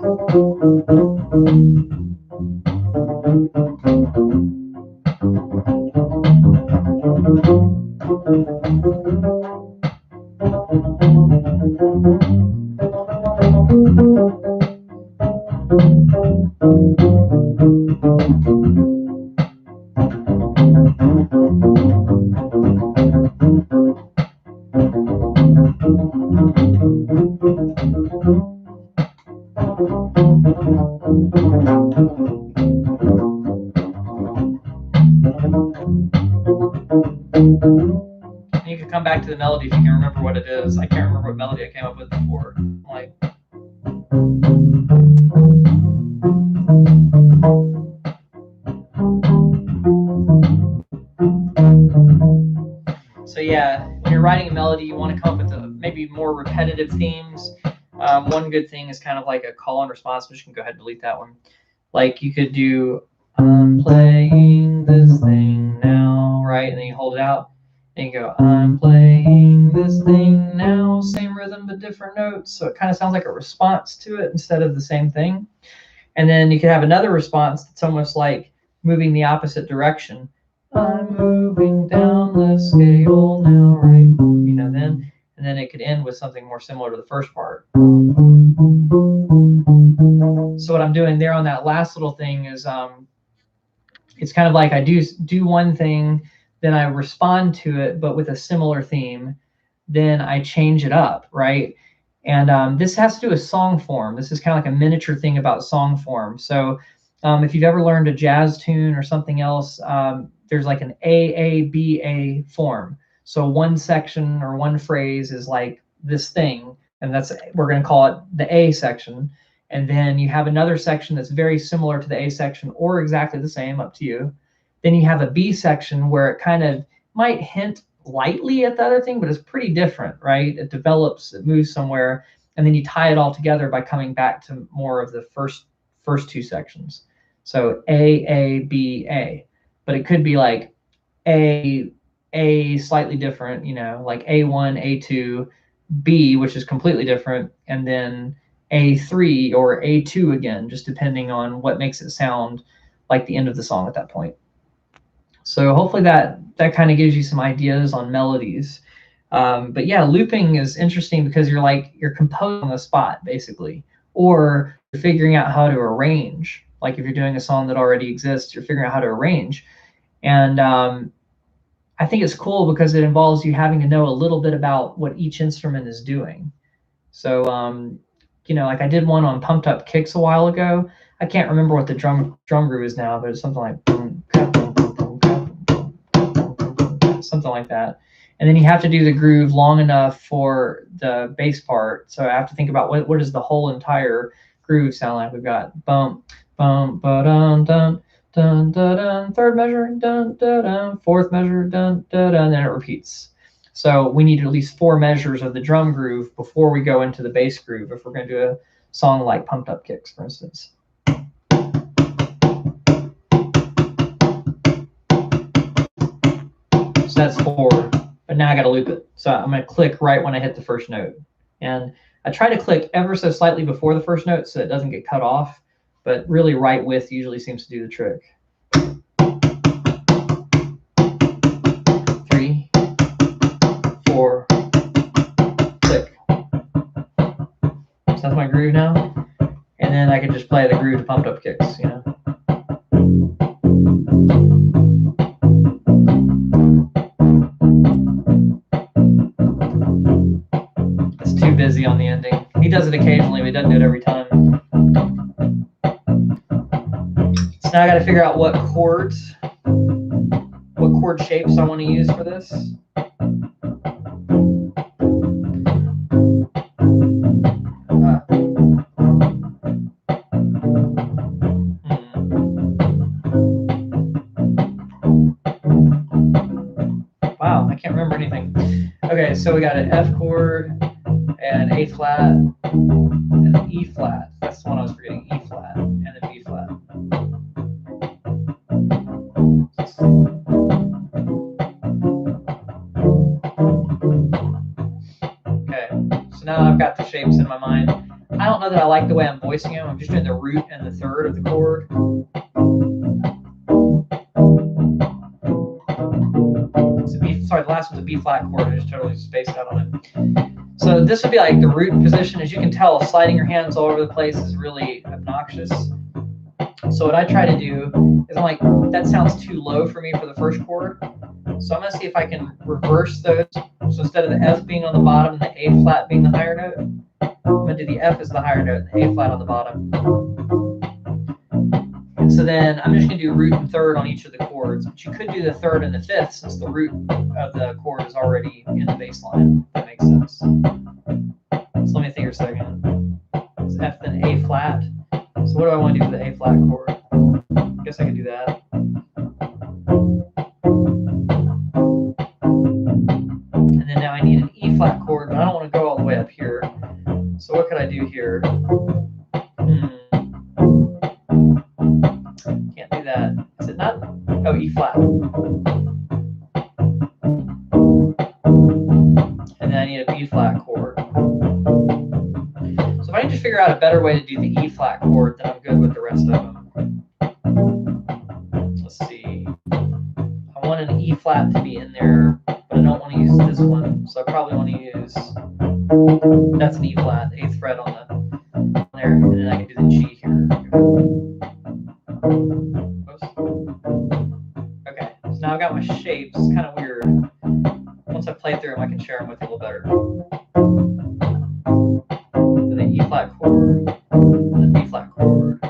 And you can come back to the melody if you can remember what it is. I can't remember what melody I came up with before. Like. So yeah, when you're writing a melody, you want to come up with maybe more repetitive themes. One good thing is kind of like a call and response, but you can go ahead and delete that one. Like you could do, I'm playing this thing now, right? And then you hold it out, and you go, I'm playing this thing now, same rhythm but different notes. So it kind of sounds like a response to it instead of the same thing. And then you could have another response that's almost like moving the opposite direction. I'm moving down the scale now, right? You know, then, and then it could end with something more similar to the first part. So what I'm doing there on that last little thing is, it's kind of like I do one thing, then I respond to it, but with a similar theme. Then I change it up, right? And this has to do with song form. This is kind of like a miniature thing about song form. So if you've ever learned a jazz tune or something else, there's like an A form. So one section or one phrase is like this thing, and we're going to call it the A section. And then you have another section that's very similar to the A section or exactly the same, up to you. Then you have a B section where it kind of might hint lightly at the other thing, but it's pretty different, right? It develops, it moves somewhere, and then you tie it all together by coming back to more of the first two sections. So B, A. But it could be like A slightly different, you know, like A1, A2, B, which is completely different, and then A3 or A2 again, just depending on what makes it sound like the end of the song at that point. So hopefully that kind of gives you some ideas on melodies. But yeah, looping is interesting because you're composing on the spot, basically, or you're figuring out how to arrange. Like if you're doing a song that already exists, you're figuring out how to arrange. And I think it's cool because it involves you having to know a little bit about what each instrument is doing. So, you know, like I did one on pumped up kicks a while ago. I can't remember what the drum groove is now, but it's something like something like that. And then you have to do the groove long enough for the bass part. So I have to think about what does the whole entire groove sound like. We've got bump, bump, ba-dun, dun, dun, dun, dun, third measure, dun, dun, dun, fourth measure, dun, dun, dun, and then it repeats. So we need at least 4 measures of the drum groove before we go into the bass groove if we're going to do a song like Pumped Up Kicks, for instance. So that's 4, but now I got to loop it. So I'm going to click right when I hit the first note. And I try to click ever so slightly before the first note so it doesn't get cut off, but really right width usually seems to do the trick. 3, 4, click. So that's my groove now. And then I could just play the groove pumped up kicks, you know. It's too busy on the ending. He does it occasionally, but he doesn't do it every time. So now I got to figure out what chord shapes I want to use for this. Wow, I can't remember anything. Okay, so we got an F chord, an A flat, and an E flat. That's the one I was forgetting. E flat, and then B flat. Okay, so now I've got the shapes in my mind. I don't know that I like the way I'm voicing them. I'm just doing the root and the third of the chord. Sorry, the last one's a B flat chord. I just totally spaced out on it. So this would be like the root position. As you can tell, sliding your hands all over the place is really obnoxious. So what I try to do is I'm like, that sounds too low for me for the first chord. So I'm going to see if I can reverse those. So instead of the F being on the bottom and the A flat being the higher note, I'm going to do the F as the higher note and the A flat on the bottom. And so then I'm just going to do root and third on each of the chords. But you could do the third and the fifth since the root of the chord is already in the bass line. If that makes sense. So let me think for a second. It's F then A flat. So what do I want to do with the A flat chord? I guess I could do that. And then now I need an E flat chord, but I don't want to go all the way up here. So what could I do here? Can't do that. Is it not? Oh, E flat. And then I need a B flat chord. So if I can just figure out a better way to do the E flat chord, then I'm good with the rest of them. Let's see. I want an E flat to be in there, but I don't want to use this one. So I probably want to use, that's an E flat, the 8th fret on there, and then I can do the G here. Okay, so now I've got my shapes. It's kind of weird. Once I play through them, I can share them with you a little better. So the E flat chord, and the B flat chord.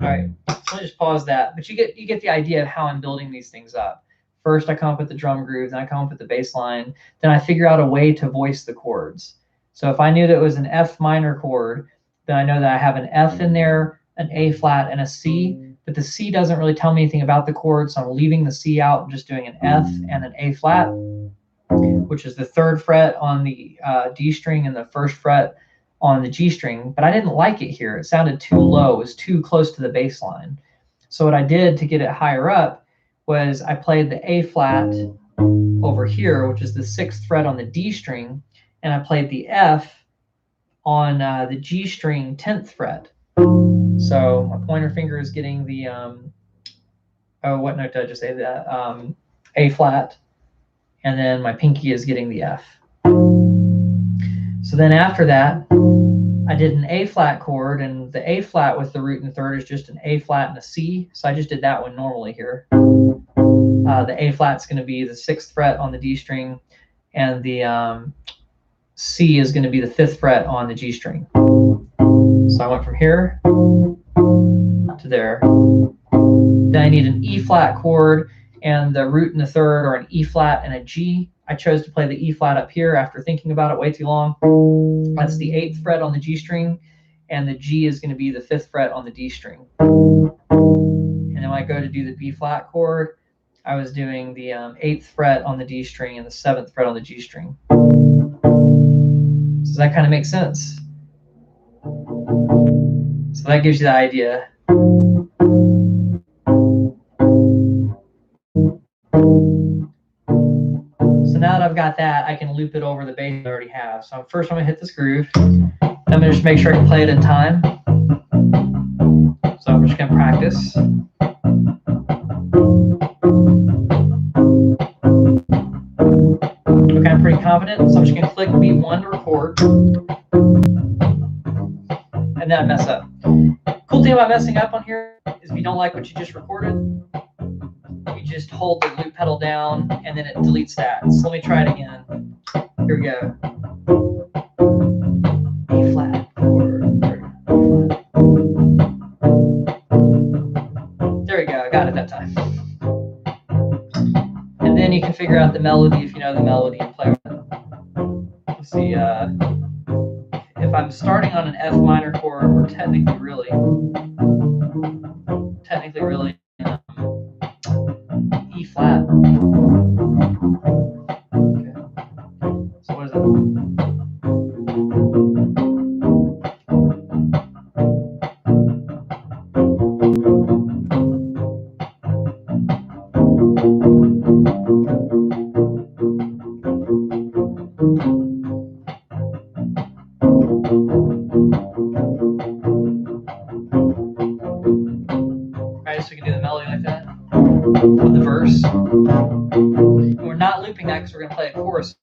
All right, so let me just pause that. But you get the idea of how I'm building these things up. First, I come up with the drum groove, then I come up with the bass line, then I figure out a way to voice the chords. So if I knew that it was an F minor chord, then I know that I have an F in there, an A flat, and a C, but the C doesn't really tell me anything about the chord, so I'm leaving the C out and just doing an F and an A flat, which is the 3rd fret on the D string and the 1st fret on the G string, but I didn't like it here. It sounded too low. It was too close to the bass line. So what I did to get it higher up was I played the A flat over here, which is the 6th fret on the D string, and I played the F on the G string 10th fret. So my pointer finger is getting the, oh, what note did I just say? That A flat, and then my pinky is getting the F. So then after that, I did an A flat chord, and the A flat with the root and third is just an A flat and a C. So I just did that one normally here. The A flat's going to be the 6th fret on the D string, and the C is going to be the 5th fret on the G string. So I went from here to there. Then I need an E flat chord, and the root and the third are an E flat and a G. I chose to play the E flat up here after thinking about it way too long. That's the 8th fret on the G string, and the G is going to be the 5th fret on the D string. And then when I go to do the B flat chord, I was doing the 8th fret on the D string and the 7th fret on the G string. Does that kind of make sense? So that gives you the idea. So now that I've got that, I can loop it over the bass I already have. So first I'm going to hit this groove. I'm going to just make sure I can play it in time. So I'm just going to practice. confident, so I'm just going to click beat 1 to record, and then I mess up. Cool thing about messing up on here is if you don't like what you just recorded, you just hold the loop pedal down, and then it deletes that. So let me try it again. Here we go. E flat, 4, 3, there we go, I got it that time. And then you can figure out the melody if you know the melody and play with it. Let's see, if I'm starting on an F minor chord, we're technically really E flat. Okay. So what is that? Alright, so we can do the melody like that with the verse. And we're not looping that because we're going to play a chorus.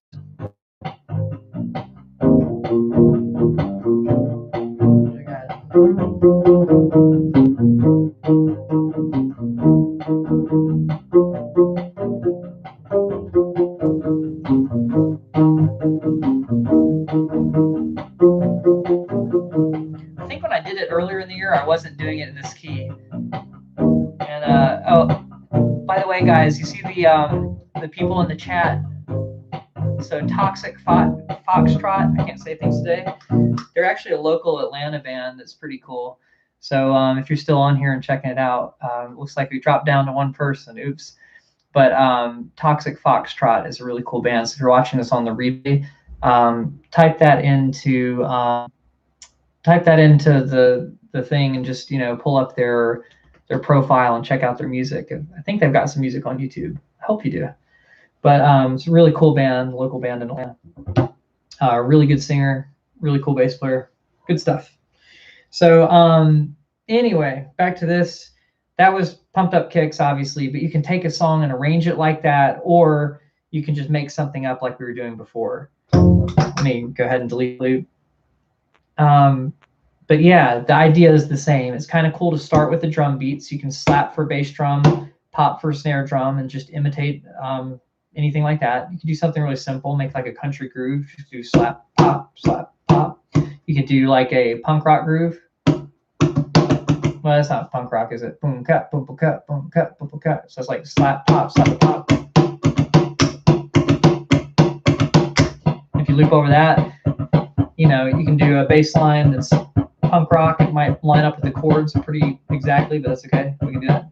I think when I did it earlier in the year, I wasn't doing it in this key. And oh, by the way, guys, you see the people in the chat. So Toxic Foxtrot, I can't say things today. They're actually a local Atlanta band that's pretty cool. So if you're still on here and checking it out, looks like we dropped down to one person. Oops. But Toxic Foxtrot is a really cool band. So if you're watching this on the replay, type that into the thing and just pull up their profile and check out their music. I think they've got some music on YouTube. I hope you do. But it's a really cool band, local band in Atlanta. Really good singer, really cool bass player, good stuff. So anyway, back to this. That was pumped up kicks, obviously, but you can take a song and arrange it like that, or you can just make something up like we were doing before. Let me go ahead and delete loop. But yeah, the idea is the same. It's kind of cool to start with the drum beats. You can slap for bass drum, pop for snare drum, and just imitate anything like that. You can do something really simple, make like a country groove. Just do slap, pop, slap, pop. You could do like a punk rock groove. Well, that's not punk rock, is it? Boom, cut, boom, boom, cut, boom, cut, boom, boom, cut. So it's like slap, pop, slap, pop. If you loop over that, you can do a bass line that's punk rock. It might line up with the chords pretty exactly, but that's okay. We can do that.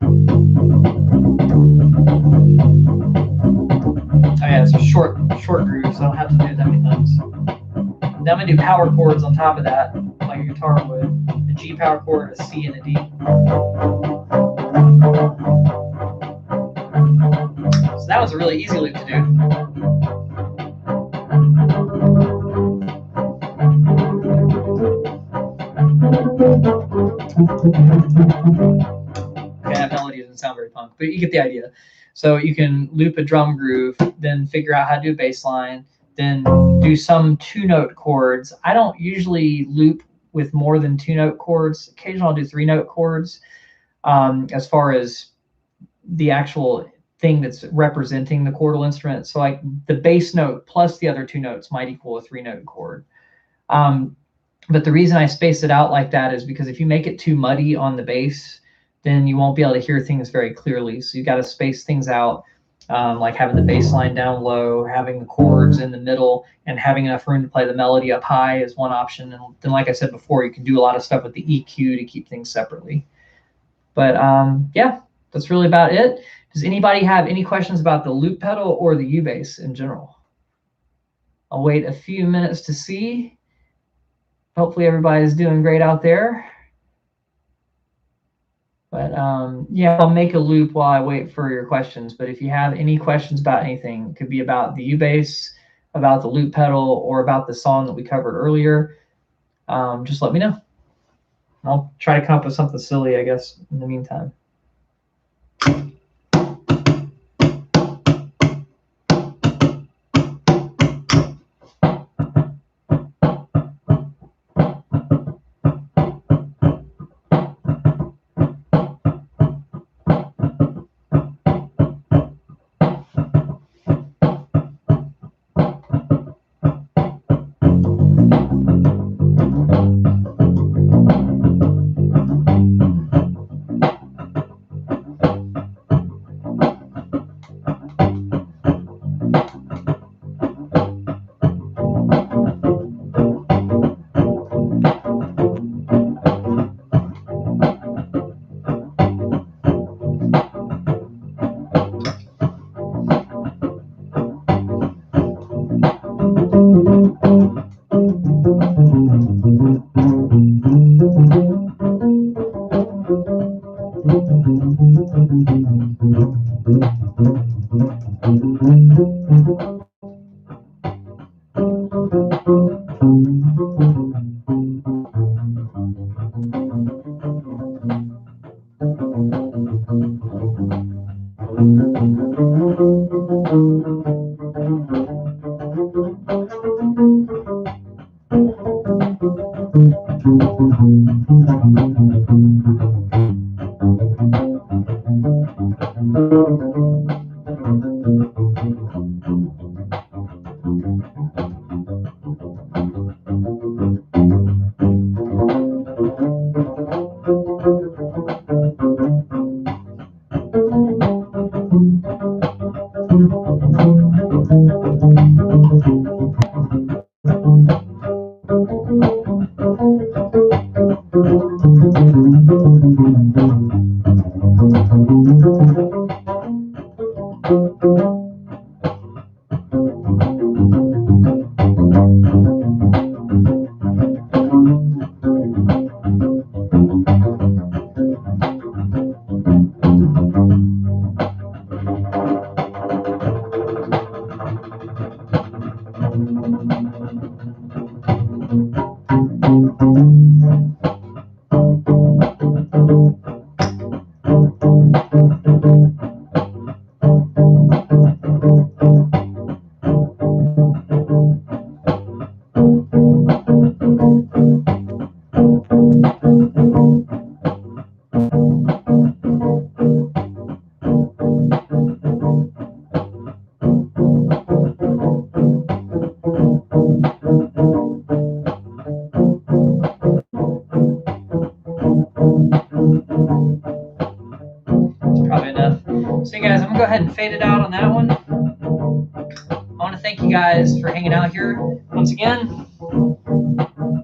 Oh yeah, it's a short groove, so I don't have to do it that many times. Then I'm gonna do power chords on top of that, like a guitar would. A G power chord, a C, and a D. So that was a really easy loop to do. Okay, that melody doesn't sound very punk, but you get the idea. So you can loop a drum groove, then figure out how to do a bass line, then do some 2-note chords. I don't usually loop with more than 2-note chords. Occasionally I'll do 3-note chords as far as the actual thing that's representing the chordal instrument. So like the bass note plus the other 2 notes might equal a 3-note chord. But the reason I space it out like that is because if you make it too muddy on the bass, then you won't be able to hear things very clearly. So you got to space things out, like having the bass line down low, having the chords in the middle, and having enough room to play the melody up high is one option. And then, like I said before, you can do a lot of stuff with the EQ to keep things separately. But yeah, that's really about it. Does anybody have any questions about the loop pedal or the U-bass in general? I'll wait a few minutes to see. Hopefully everybody's doing great out there. But yeah, I'll make a loop while I wait for your questions. But if you have any questions about anything, it could be about the U-bass, about the loop pedal, or about the song that we covered earlier, just let me know. I'll try to come up with something silly, I guess, in the meantime. Probably enough. So guys, I'm gonna go ahead and fade it out on that one. I want to thank you guys for hanging out here once again,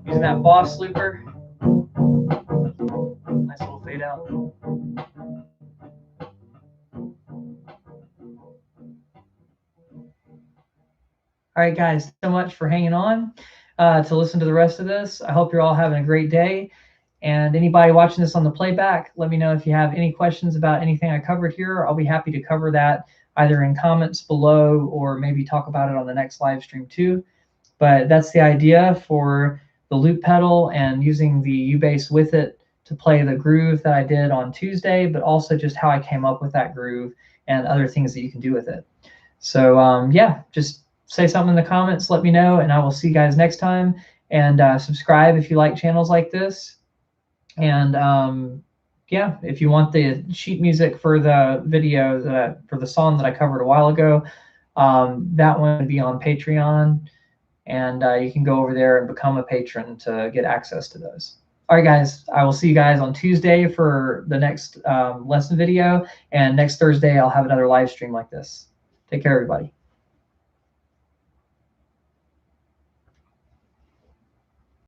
using that Boss looper. Nice little fade out. All right, guys, so much for hanging on to listen to the rest of this. I hope you're all having a great day. And anybody watching this on the playback, let me know if you have any questions about anything I covered here. I'll be happy to cover that either in comments below or maybe talk about it on the next live stream too. But that's the idea for the loop pedal and using the Ubass with it to play the groove that I did on Tuesday, but also just how I came up with that groove and other things that you can do with it. So yeah, just say something in the comments, let me know, and I will see you guys next time. And subscribe if you like channels like this. And yeah, if you want the sheet music for the video, for the song that I covered a while ago, that one would be on Patreon. And you can go over there and become a patron to get access to those. All right, guys, I will see you guys on Tuesday for the next lesson video. And next Thursday, I'll have another live stream like this. Take care, everybody.